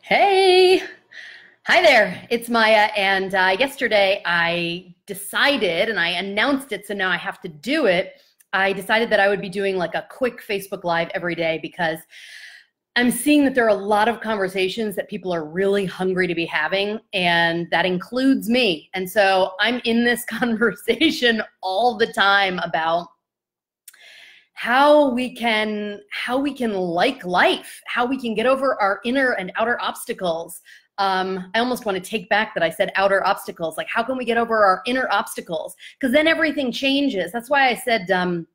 Hey, hi there. It's Maya. And yesterday I decided, and I announced it, so now I have to do it. I decided that I would be doing like a quick Facebook Live every day because I'm seeing that there are a lot of conversations that people are really hungry to be having, and that includes me. And so I'm in this conversation all the time about how we can like life, how we can get over our inner and outer obstacles. I almost want to take back that I said outer obstacles. Like, how can we get over our inner obstacles? Because then everything changes. That's why I said I'm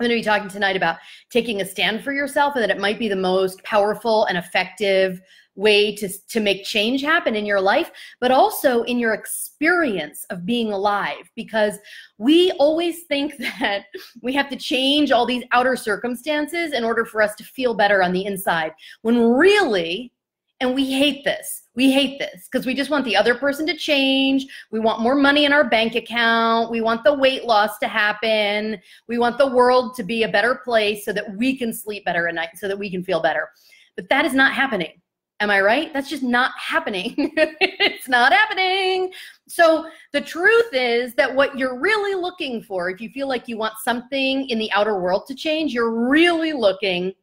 going to be talking tonight about taking a stand for yourself, and that it might be the most powerful and effective way to make change happen in your life, but also in your experience of being alive. Because we always think that we have to change all these outer circumstances in order for us to feel better on the inside, when really, and we hate this because we just want the other person to change. We want more money in our bank account. We want the weight loss to happen. We want the world to be a better place so that we can sleep better at night, so that we can feel better. But that is not happening. Am I right? That's just not happening. It's not happening. So the truth is that what you're really looking for, if you feel like you want something in the outer world to change, you're really looking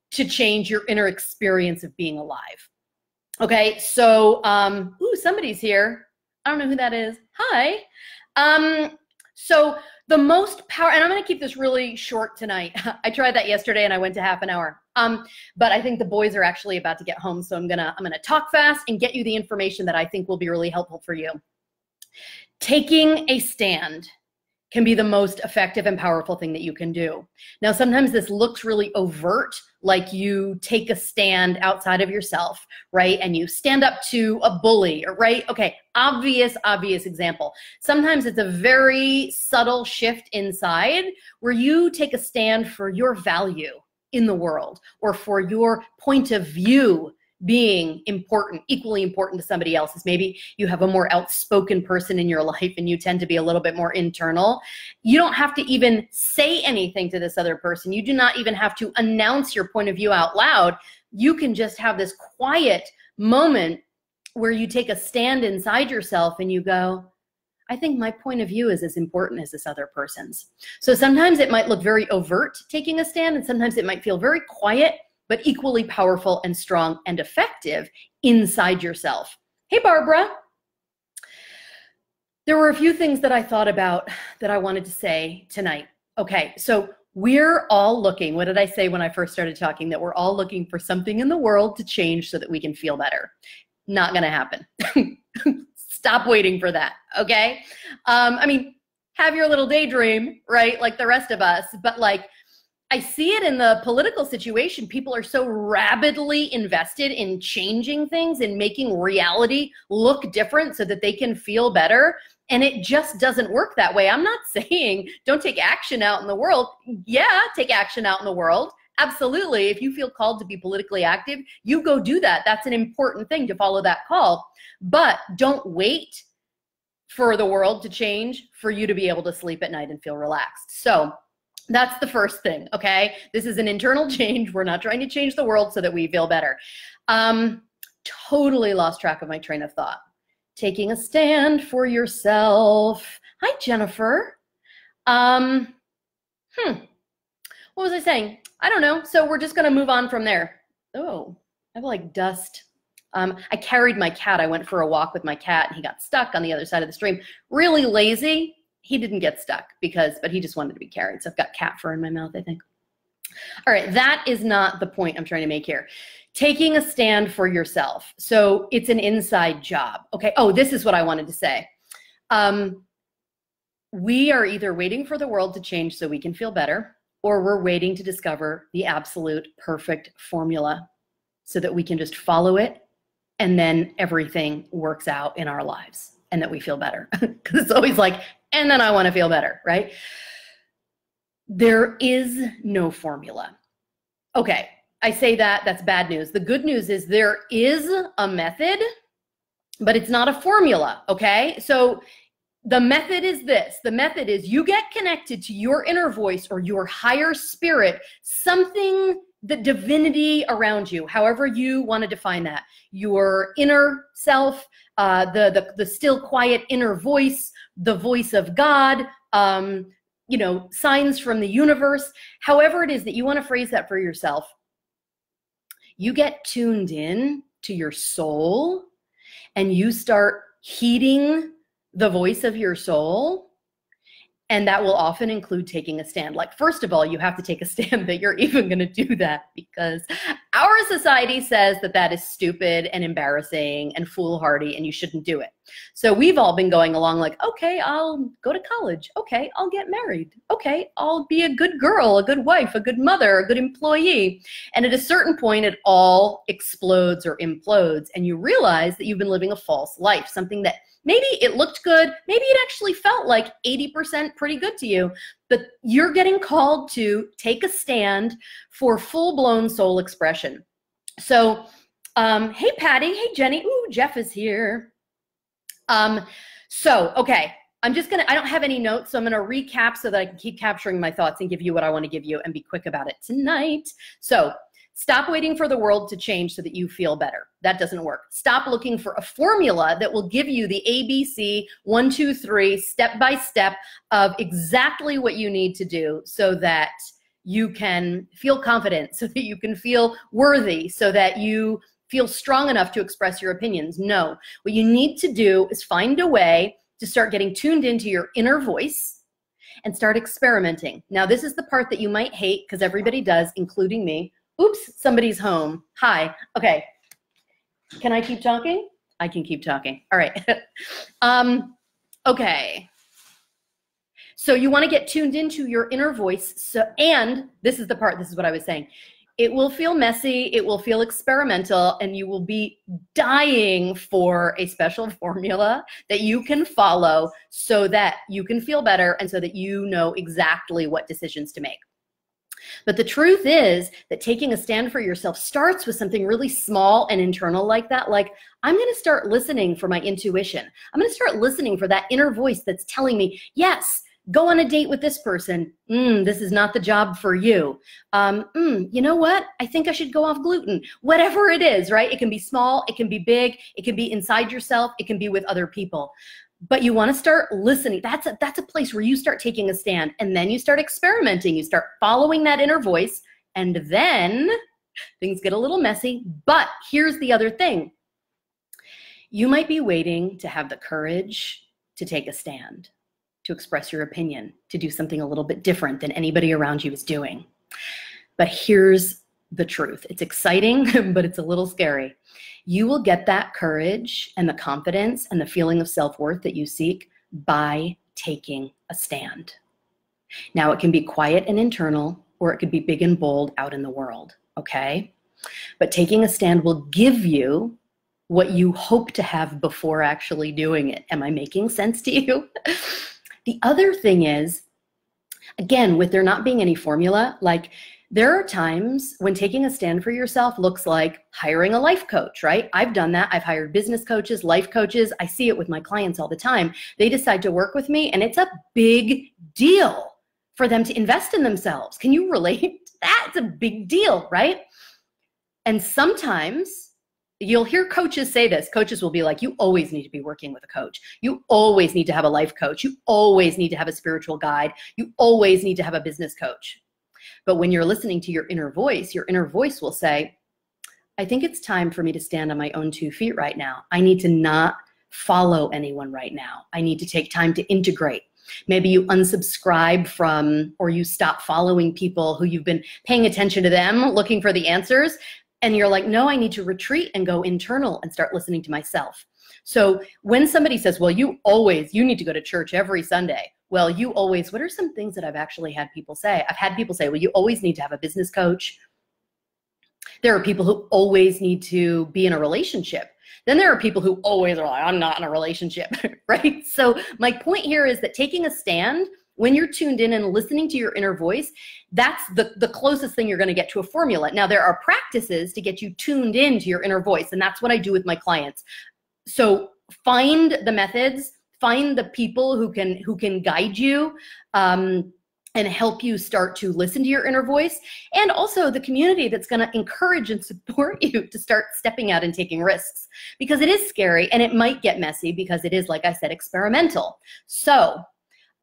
to change your inner experience of being alive. Okay, so, ooh, somebody's here. I don't know who that is. Hi. So the most power, and I'm going to keep this really short tonight. I tried that yesterday and I went to half an hour. But I think the boys are actually about to get home, so I'm gonna talk fast and get you the information that I think will be really helpful for you. Taking a stand can be the most effective and powerful thing that you can do. Now, sometimes this looks really overt, like you take a stand outside of yourself, right? And you stand up to a bully, right? Okay, obvious example. Sometimes it's a very subtle shift inside where you take a stand for your value in the world, or for your point of view being important, equally important to somebody else's. Maybe you have a more outspoken person in your life and you tend to be a little bit more internal. You don't have to even say anything to this other person. You do not even have to announce your point of view out loud. You can just have this quiet moment where you take a stand inside yourself and you go, I think my point of view is as important as this other person's. So sometimes it might look very overt, taking a stand, and sometimes it might feel very quiet, but equally powerful and strong and effective inside yourself. Hey, Barbara. There were a few things that I thought about that I wanted to say tonight. Okay, so we're all looking, what did I say when I first started talking? That we're all looking for something in the world to change so that we can feel better. Not gonna happen. Stop waiting for that, okay? I mean, have your little daydream, right? Like the rest of us, but like, I see it in the political situation. People are so rabidly invested in changing things and making reality look different so that they can feel better. And it just doesn't work that way. I'm not saying don't take action out in the world. Yeah, take action out in the world. Absolutely. If you feel called to be politically active, you go do that. That's an important thing, to follow that call. But don't wait for the world to change for you to be able to sleep at night and feel relaxed. So that's the first thing, okay? This is an internal change. We're not trying to change the world so that we feel better. Totally lost track of my train of thought. Taking a stand for yourself. Hi, Jennifer. What was I saying? I don't know. So we're just going to move on from there. Oh, I have like dust. I carried my cat. I went for a walk with my cat and he got stuck on the other side of the stream. Really lazy. He didn't get stuck but he just wanted to be carried. So I've got cat fur in my mouth, I think. All right, that is not the point I'm trying to make here. Taking a stand for yourself. So it's an inside job. Okay, oh, this is what I wanted to say. We are either waiting for the world to change so we can feel better, or we're waiting to discover the absolute perfect formula so that we can just follow it and then everything works out in our lives and that we feel better. Because it's always like, and then I want to feel better, right? There is no formula. Okay, I say that's bad news. The good news is there is a method, but it's not a formula, okay? So the method is this. The method is you get connected to your inner voice or your higher spirit, something the divinity around you, however you want to define that, your inner self, the still quiet inner voice, the voice of God, you know, signs from the universe, however it is that you want to phrase that for yourself, you get tuned in to your soul and you start heeding the voice of your soul. And that will often include taking a stand. Like, first of all, you have to take a stand that you're even going to do that, because our society says that that is stupid and embarrassing and foolhardy and you shouldn't do it. So we've all been going along like, okay, I'll go to college. Okay, I'll get married. Okay, I'll be a good girl, a good wife, a good mother, a good employee. And at a certain point, it all explodes or implodes. And you realize that you've been living a false life, something that maybe it looked good, maybe it actually felt like 80% pretty good to you, but you're getting called to take a stand for full-blown soul expression. So, hey, Patty, hey, Jenny, ooh, Jeff is here. Okay, I don't have any notes, so I'm gonna recap so that I can keep capturing my thoughts and give you what I wanna give you and be quick about it tonight. So, stop waiting for the world to change so that you feel better. That doesn't work. Stop looking for a formula that will give you the ABC 1, 2, 3 step by step of exactly what you need to do so that you can feel confident, so that you can feel worthy, so that you feel strong enough to express your opinions. No, what you need to do is find a way to start getting tuned into your inner voice and start experimenting. Now, this is the part that you might hate because everybody does, including me. Oops, somebody's home. Hi. Okay. Can I keep talking? I can keep talking. All right. Okay. So you want to get tuned into your inner voice. And this is the part, this is what I was saying. It will feel messy, it will feel experimental, and you will be dying for a special formula that you can follow so that you can feel better and so that you know exactly what decisions to make. But the truth is that taking a stand for yourself starts with something really small and internal like that. Like, I'm going to start listening for my intuition. I'm going to start listening for that inner voice that's telling me, yes, go on a date with this person. This is not the job for you. You know what? I think I should go off gluten. Whatever it is, right? It can be small, it can be big, it can be inside yourself, it can be with other people. But you want to start listening. That's a place where you start taking a stand, and then you start experimenting. You start following that inner voice, and then things get a little messy. But here's the other thing. You might be waiting to have the courage to take a stand, to express your opinion, to do something a little bit different than anybody around you is doing. But here's the truth. It's exciting, but it's a little scary. You will get that courage and the confidence and the feeling of self-worth that you seek by taking a stand. Now, it can be quiet and internal, or it could be big and bold out in the world, okay? But taking a stand will give you what you hope to have before actually doing it. Am I making sense to you? The other thing is, again, with there not being any formula, like, there are times when taking a stand for yourself looks like hiring a life coach, right? I've done that. I've hired business coaches, life coaches. I see it with my clients all the time. They decide to work with me, and it's a big deal for them to invest in themselves. Can you relate to that? It's a big deal, right? And sometimes you'll hear coaches say this. Coaches will be like, you always need to be working with a coach. You always need to have a life coach. You always need to have a spiritual guide. You always need to have a business coach. But when you're listening to your inner voice will say, I think it's time for me to stand on my own 2 feet right now. I need to not follow anyone right now. I need to take time to integrate. Maybe you unsubscribe from, or you stop following people who you've been paying attention to them, looking for the answers. And you're like, no, I need to retreat and go internal and start listening to myself. So when somebody says, well, you need to go to church every Sunday. Well, what are some things that I've actually had people say? I've had people say, well, you always need to have a business coach. There are people who always need to be in a relationship. Then there are people who always are like, I'm not in a relationship, right? So my point here is that taking a stand, when you're tuned in and listening to your inner voice, that's the closest thing you're going to get to a formula. Now, there are practices to get you tuned into your inner voice, and that's what I do with my clients. So find the methods, find the people who can guide you. and help you start to listen to your inner voice, and also the community that's going to encourage and support you to start stepping out and taking risks, because it is scary and it might get messy because it is, like I said, experimental. So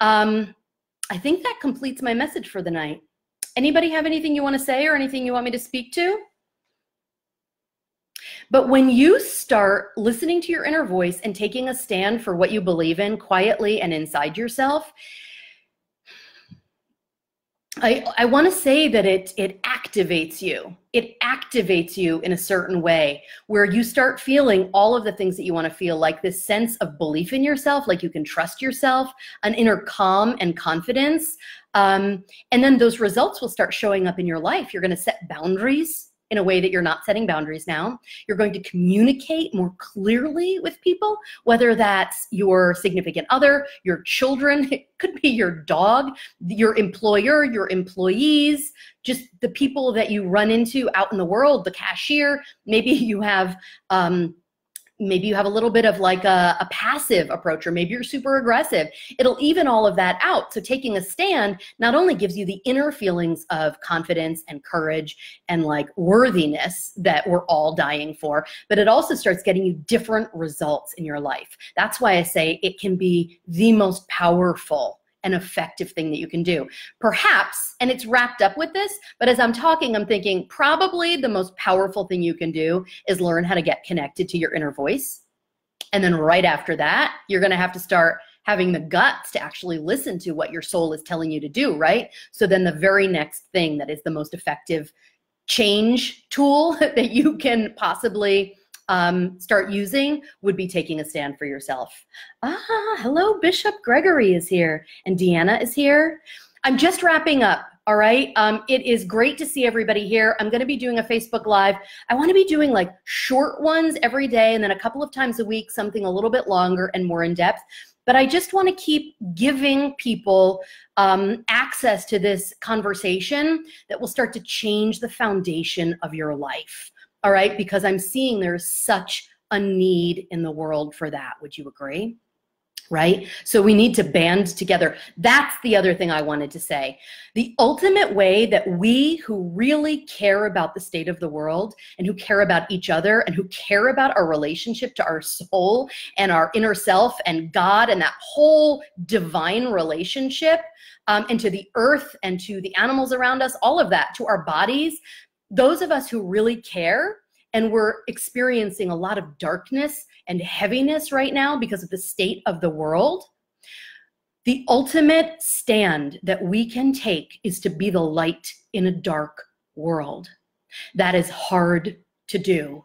I think that completes my message for the night. Anybody have anything you want to say or anything you want me to speak to? But when you start listening to your inner voice and taking a stand for what you believe in quietly and inside yourself, I want to say that it activates you. It activates you in a certain way where you start feeling all of the things that you want to feel, like this sense of belief in yourself, like you can trust yourself, an inner calm and confidence. And then those results will start showing up in your life. You're going to set boundaries in a way that you're not setting boundaries now. You're going to communicate more clearly with people, whether that's your significant other, your children, it could be your dog, your employer, your employees, just the people that you run into out in the world, the cashier. Maybe you have a little bit of like a passive approach, or maybe you're super aggressive. It'll even all of that out. So taking a stand not only gives you the inner feelings of confidence and courage and like worthiness that we're all dying for, but it also starts getting you different results in your life. That's why I say it can be the most powerful and effective thing that you can do. Perhaps, and it's wrapped up with this, but as I'm talking, I'm thinking probably the most powerful thing you can do is learn how to get connected to your inner voice. And then right after that, you're going to have to start having the guts to actually listen to what your soul is telling you to do, right? So then the very next thing that is the most effective change tool that you can possibly start using would be taking a stand for yourself. Hello, Bishop Gregory is here and Deanna is here. I'm just wrapping up, all right? It is great to see everybody here. I'm gonna be doing a Facebook Live. I wanna be doing like short ones every day and then a couple of times a week, something a little bit longer and more in depth. But I just wanna keep giving people access to this conversation that will start to change the foundation of your life. All right, because I'm seeing there's such a need in the world for that. Would you agree? Right? So we need to band together. That's the other thing I wanted to say. The ultimate way that we who really care about the state of the world and who care about each other and who care about our relationship to our soul and our inner self and God and that whole divine relationship, and to the earth and to the animals around us, all of that, to our bodies, those of us who really care, and we're experiencing a lot of darkness and heaviness right now because of the state of the world, the ultimate stand that we can take is to be the light in a dark world. That is hard to do.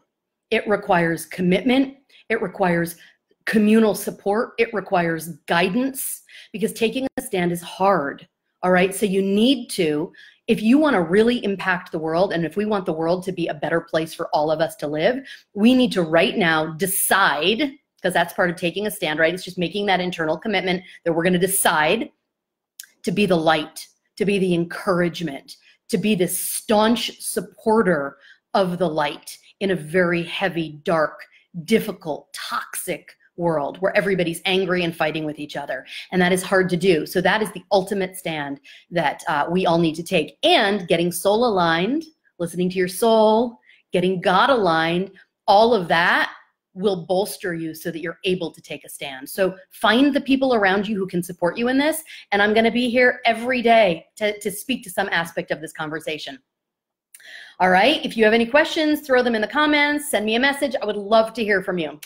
It requires commitment. It requires communal support. It requires guidance, because taking a stand is hard. All right, so you need to, if you want to really impact the world, and if we want the world to be a better place for all of us to live, we need to right now decide, because that's part of taking a stand, right? It's just making that internal commitment that we're going to decide to be the light, to be the encouragement, to be the staunch supporter of the light in a very heavy, dark, difficult, toxic world where everybody's angry and fighting with each other. And that is hard to do. So that is the ultimate stand that we all need to take. And getting soul aligned, listening to your soul, getting God aligned, all of that will bolster you so that you're able to take a stand. So find the people around you who can support you in this. And I'm going to be here every day to speak to some aspect of this conversation. All right. If you have any questions, throw them in the comments, send me a message. I would love to hear from you.